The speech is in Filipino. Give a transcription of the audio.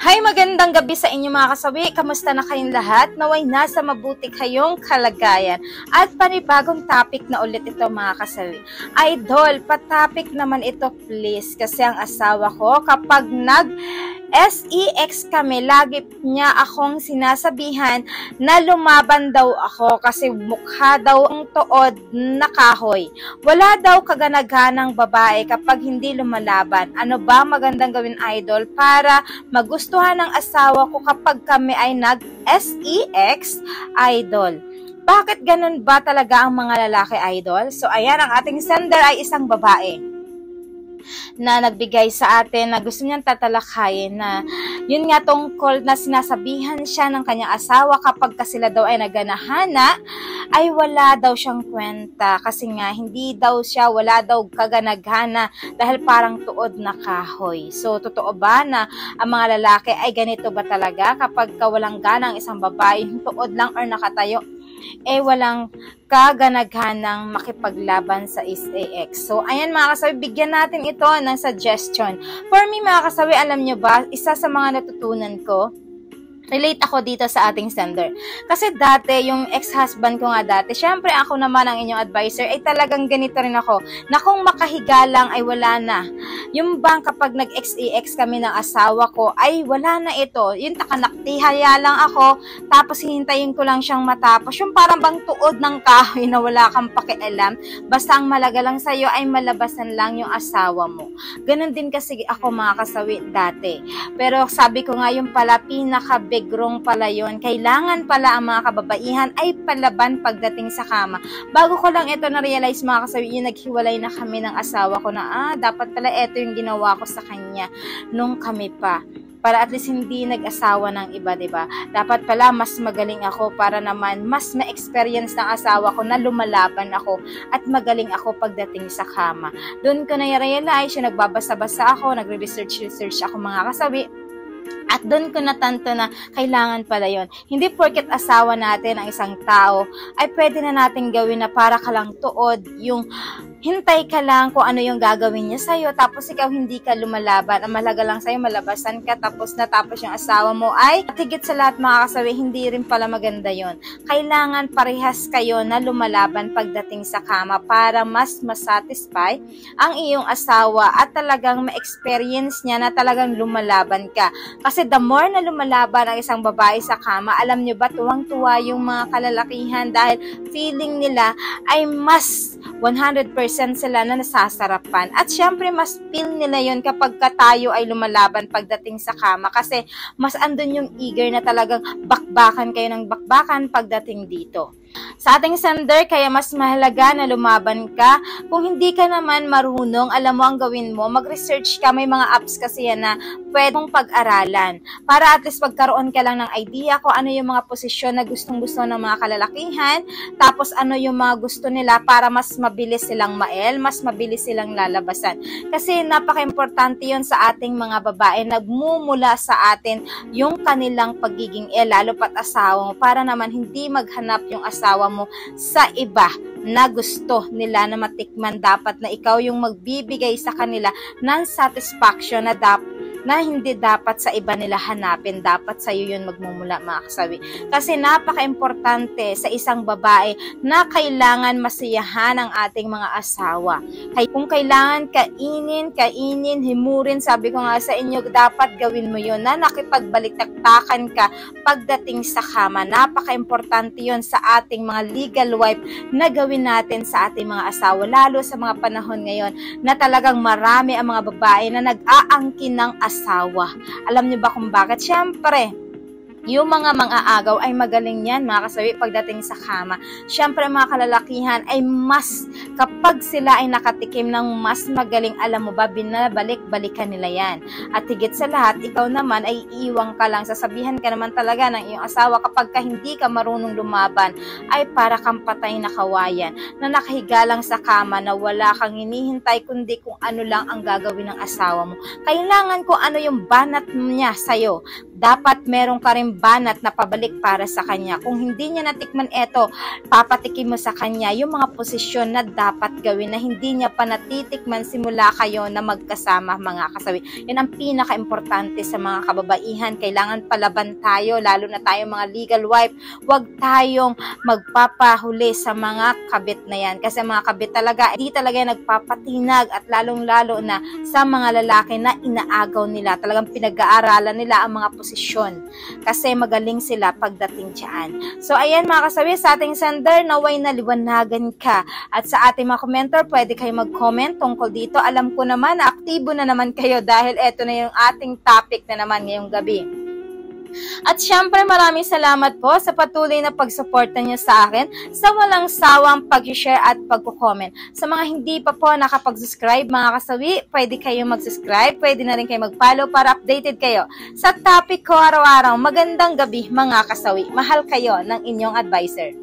Hi, magandang gabi sa inyo mga kasawi. Kamusta na kayong lahat? Naway nasa mabuti kayong kalagayan. At panibagong topic na ulit ito mga kasawi. Idol, pa-topic naman ito please. Kasi ang asawa ko kapag nag-sex kami, lagi niya akong sinasabihan na lumaban daw ako kasi mukha daw ang tuod na kahoy. Wala daw kaganaganang babae kapag hindi lumalaban. Ano ba magandang gawin, idol, para magustuhan ng asawa ko kapag kami ay nag-sex, idol? Bakit ganun ba talaga ang mga lalaki, idol? So, ayan, ang ating sender ay isang babae na nagbigay sa atin na gusto niyang tatalakayin na yun nga tungkol na sinasabihan siya ng kanyang asawa kapag sila daw ay naganahana ay wala daw siyang kwenta kasi nga hindi daw siya, wala daw kaganagana dahil parang tuod na kahoy. So, totoo ba na ang mga lalaki ay ganito ba talaga kapag walang gana ang isang babae, tuod lang or nakatayo, walang kaganaghanang makipaglaban sa sex. So, ayan mga kasawi, bigyan natin ito ng suggestion. For me mga kasawi, alam nyo ba, isa sa mga natutunan ko, relate ako dito sa ating sender. Kasi dati, yung ex-husband ko nga dati, syempre ako naman ang inyong advisor, ay talagang ganito rin ako, na kung makahiga lang ay wala na. Yung bang kapag nag-sex kami ng asawa ko, ay wala na ito. Yung nakanaktihaya lang ako, tapos hihintayin ko lang siyang matapos. Yung parang bang tuod ng kahoy na wala kang pakialam, basta ang malaga lang sa'yo ay malabasan lang yung asawa mo. Ganon din kasi ako mga kasawi dati. Pero sabi ko nga yung pala, pinaka-big wrong pala yun. Kailangan pala ang mga kababaihan ay palaban pagdating sa kama. Bago ko lang ito na-realize mga kasawi, yung naghiwalay na kami ng asawa ko na, dapat pala ito yung ginawa ko sa kanya nung kami pa. Para at least hindi nag-asawa ng iba, diba? Dapat pala mas magaling ako para naman mas ma-experience ng asawa ko na lumalaban ako at magaling ako pagdating sa kama. Doon ko na-realize, yung nagbabasa-basa ako, nagre-research ako mga kasawi. At doon ko natanto na kailangan pala yon. Hindi porket asawa natin ang isang tao, ay pwede na natin gawin na para ka lang tuod, yung hintay ka lang kung ano yung gagawin niya sa'yo, tapos ikaw hindi ka lumalaban. Ang malaga lang sa'yo, malabasan ka, tapos natapos yung asawa mo ay, at higit sa lahat mga kasawi, hindi rin pala maganda yon. Kailangan parehas kayo na lumalaban pagdating sa kama para mas masatisfy ang iyong asawa at talagang ma-experience niya na talagang lumalaban ka. Kasi the more na lumalaban ang isang babae sa kama, alam nyo ba, tuwang-tuwa yung mga kalalakihan dahil feeling nila ay mas 100% sila na nasasarapan. At syempre, mas feel nila yon kapag tayo ay lumalaban pagdating sa kama kasi mas andun yung eager na talagang bakbakan kayo ng bakbakan pagdating dito. Sa ating sender, kaya mas mahalaga na lumaban ka. Kung hindi ka naman marunong, alam mo ang gawin mo, mag-research ka. May mga apps kasi yan na pwedeng pag-aralan. Para at least pagkaroon ka lang ng idea kung ano yung mga posisyon na gustong-gusto ng mga kalalakihan, tapos ano yung mga gusto nila para mas mabilis silang mas mabilis silang lalabasan. Kasi napaka-importante yun sa ating mga babae, nagmumula sa atin yung kanilang pagiging lalo pat asawa mo, para naman hindi maghanap yung asawa mo sa iba na gusto nila na matikman. Dapat na ikaw yung magbibigay sa kanila ng satisfaction na hindi dapat sa iba nila hanapin. Dapat sa iyo yun magmumula mga kasawi. Kasi napaka-importante sa isang babae na kailangan masiyahan ang ating mga asawa. Kung kailangan kainin, himurin, sabi ko nga sa inyo, dapat gawin mo yun na nakipagbalitaktakan ka pagdating sa kama. Napaka-importante yun sa ating mga legal wife na gawin natin sa ating mga asawa. Lalo sa mga panahon ngayon na talagang marami ang mga babae na nag-aangkin ng asawa. Alam niyo ba kung bakit? Siyempre, yung mga mang-aagaw ay magaling yan mga kasawi pagdating sa kama. Siyempre mga kalalakihan ay mas, kapag sila ay nakatikim ng mas magaling, alam mo ba, binabalik-balikan nila yan. At higit sa lahat, ikaw naman ay iiwang ka lang, sasabihan ka naman talaga ng iyong asawa kapag hindi ka marunong lumaban, ay para kang patay na kawayan, na nakahiga lang sa kama na wala kang hinihintay kundi kung ano lang ang gagawin ng asawa mo. Kailangan kung ano yung banat niya sa'yo. dapat meron ka rin banat na pabalik para sa kanya. Kung hindi niya natikman ito, papatikin mo sa kanya yung mga posisyon na dapat gawin na hindi niya pa natitikman simula kayo na magkasama mga kasawi. Yan ang pinaka-importante sa mga kababaihan. Kailangan palaban tayo, lalo na tayo mga legal wife. Huwag tayong magpapahuli sa mga kabit na yan. Kasi mga kabit talaga, hindi talaga nagpapatinag at lalong-lalo na sa mga lalaki na inaagaw nila. Talagang pinag-aaralan nila ang mga posisyon. Kasi magaling sila pagdating dyan. So ayan mga kasawi, sa ating sender, naway naliwanagan ka. At sa ating mga commenter, pwede kayo mag-comment tungkol dito. Alam ko naman na aktibo na naman kayo dahil eto na yung ating topic na naman ngayong gabi. At syempre maraming salamat po sa patuloy na pagsuporta niyo sa akin sa walang sawang pag-share at pag-comment. Sa mga hindi pa po nakapag-subscribe mga kasawi, pwede kayo mag-subscribe, pwede na rin kayo mag-follow para updated kayo sa topic ko araw-araw. Magandang gabi mga kasawi, mahal kayo ng inyong advisor.